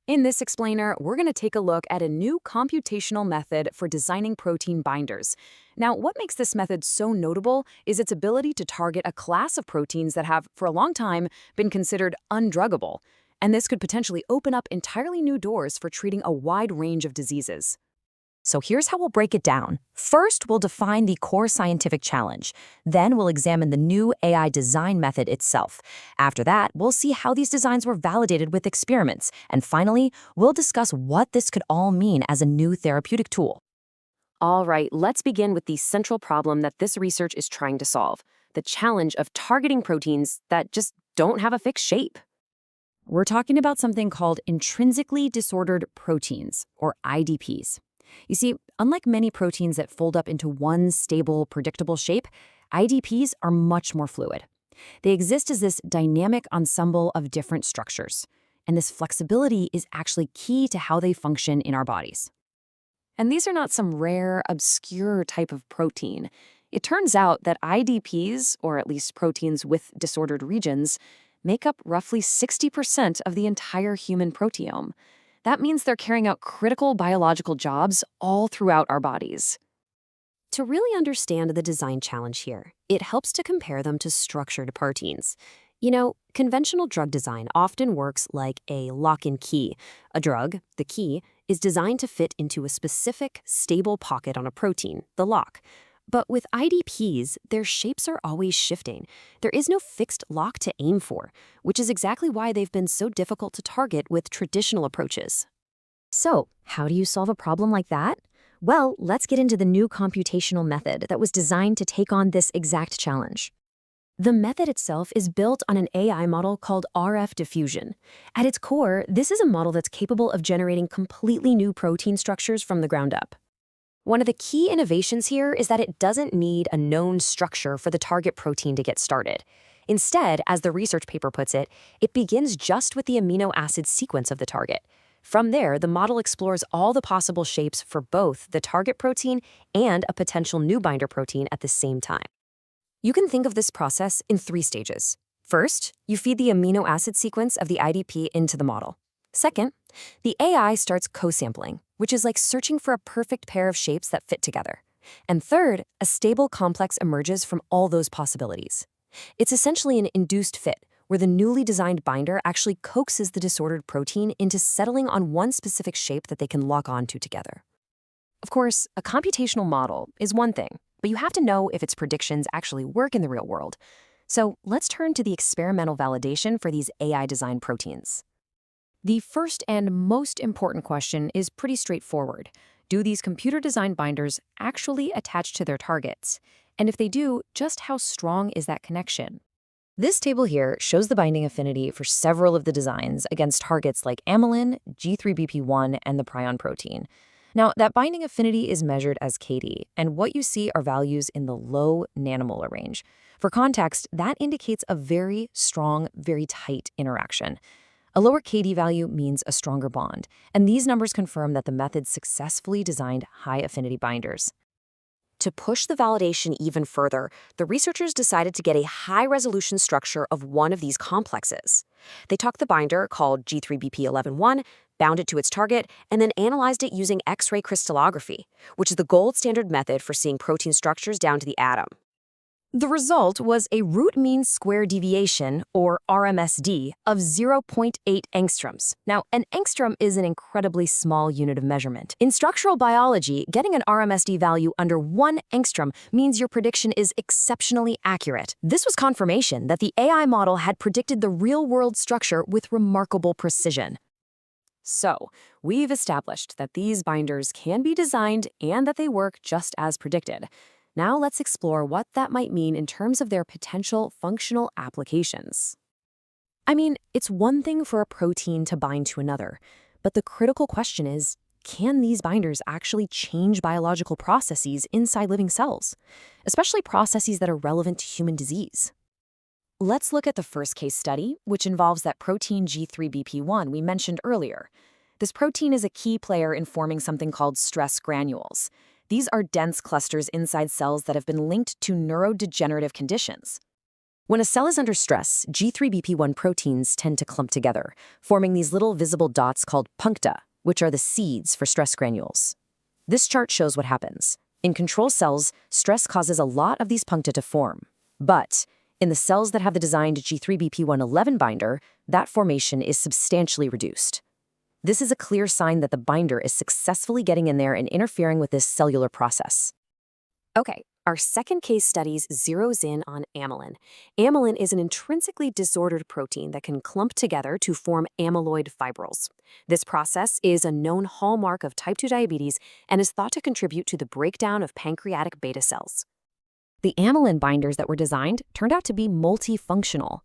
In this explainer, we're going to take a look at a new computational method for designing protein binders. Now, what makes this method so notable is its ability to target a class of proteins that have, for a long time, been considered undruggable. And this could potentially open up entirely new doors for treating a wide range of diseases. So here's how we'll break it down. First, we'll define the core scientific challenge. Then we'll examine the new AI design method itself. After that, we'll see how these designs were validated with experiments. And finally, we'll discuss what this could all mean as a new therapeutic tool. All right, let's begin with the central problem that this research is trying to solve, the challenge of targeting proteins that just don't have a fixed shape. We're talking about something called intrinsically disordered proteins, or IDPs. You see, unlike many proteins that fold up into one stable, predictable shape, IDPs are much more fluid. They exist as this dynamic ensemble of different structures, and this flexibility is actually key to how they function in our bodies. And these are not some rare, obscure type of protein. It turns out that IDPs, or at least proteins with disordered regions, make up roughly 60% of the entire human proteome. That means they're carrying out critical biological jobs all throughout our bodies. To really understand the design challenge here, it helps to compare them to structured proteins. You know, conventional drug design often works like a lock-in key. A drug, the key, is designed to fit into a specific, stable pocket on a protein, the lock. But with IDPs, their shapes are always shifting. There is no fixed lock to aim for, which is exactly why they've been so difficult to target with traditional approaches. So, how do you solve a problem like that? Well, let's get into the new computational method that was designed to take on this exact challenge. The method itself is built on an AI model called RFdiffusion. At its core, this is a model that's capable of generating completely new protein structures from the ground up. One of the key innovations here is that it doesn't need a known structure for the target protein to get started. Instead, as the research paper puts it, it begins just with the amino acid sequence of the target. From there, the model explores all the possible shapes for both the target protein and a potential new binder protein at the same time. You can think of this process in 3 stages. First, you feed the amino acid sequence of the IDP into the model. Second, the AI starts co-sampling, which is like searching for a perfect pair of shapes that fit together. And third, a stable complex emerges from all those possibilities. It's essentially an induced fit, where the newly designed binder actually coaxes the disordered protein into settling on one specific shape that they can lock onto together. Of course, a computational model is one thing, but you have to know if its predictions actually work in the real world. So let's turn to the experimental validation for these AI-designed proteins. The first and most important question is pretty straightforward. Do these computer-designed binders actually attach to their targets? And if they do, just how strong is that connection? This table here shows the binding affinity for several of the designs against targets like amylin, G3BP1, and the prion protein. Now, that binding affinity is measured as kD, and what you see are values in the low nanomolar range. For context, that indicates a very strong, very tight interaction. A lower kD value means a stronger bond, and these numbers confirm that the method successfully designed high-affinity binders. To push the validation even further, the researchers decided to get a high-resolution structure of one of these complexes. They took the binder, called G3BP11-1, bound it to its target, and then analyzed it using X-ray crystallography, which is the gold standard method for seeing protein structures down to the atom. The result was a root mean square deviation, or RMSD, of 0.8 angstroms. Now, an angstrom is an incredibly small unit of measurement. In structural biology, getting an RMSD value under 1 angstrom means your prediction is exceptionally accurate. This was confirmation that the AI model had predicted the real-world structure with remarkable precision. So, we've established that these binders can be designed and that they work just as predicted. Now let's explore what that might mean in terms of their potential functional applications. I mean, it's one thing for a protein to bind to another, but the critical question is, can these binders actually change biological processes inside living cells, especially processes that are relevant to human disease? Let's look at the first case study, which involves that protein G3BP1 we mentioned earlier. This protein is a key player in forming something called stress granules. These are dense clusters inside cells that have been linked to neurodegenerative conditions. When a cell is under stress, G3BP1 proteins tend to clump together, forming these little visible dots called puncta, which are the seeds for stress granules. This chart shows what happens. In control cells, stress causes a lot of these puncta to form. But in the cells that have the designed G3BP111 binder, that formation is substantially reduced. This is a clear sign that the binder is successfully getting in there and interfering with this cellular process. Okay, our second case study zeroes in on amylin. Amylin is an intrinsically disordered protein that can clump together to form amyloid fibrils. This process is a known hallmark of type 2 diabetes and is thought to contribute to the breakdown of pancreatic beta cells. The amylin binders that were designed turned out to be multifunctional.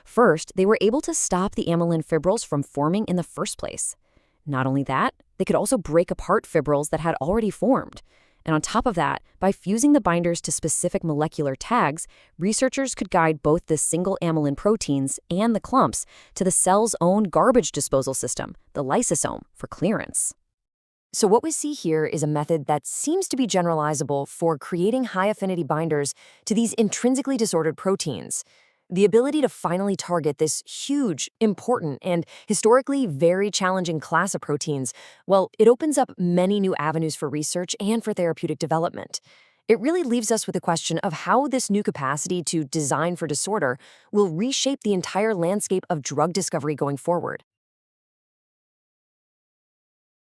First, they were able to stop the amylin fibrils from forming in the first place. Not only that, they could also break apart fibrils that had already formed. And on top of that, by fusing the binders to specific molecular tags, researchers could guide both the single amylin proteins and the clumps to the cell's own garbage disposal system, the lysosome, for clearance. So what we see here is a method that seems to be generalizable for creating high-affinity binders to these intrinsically disordered proteins. The ability to finally target this huge, important, and historically very challenging class of proteins, well, it opens up many new avenues for research and for therapeutic development. It really leaves us with the question of how this new capacity to design for disorder will reshape the entire landscape of drug discovery going forward.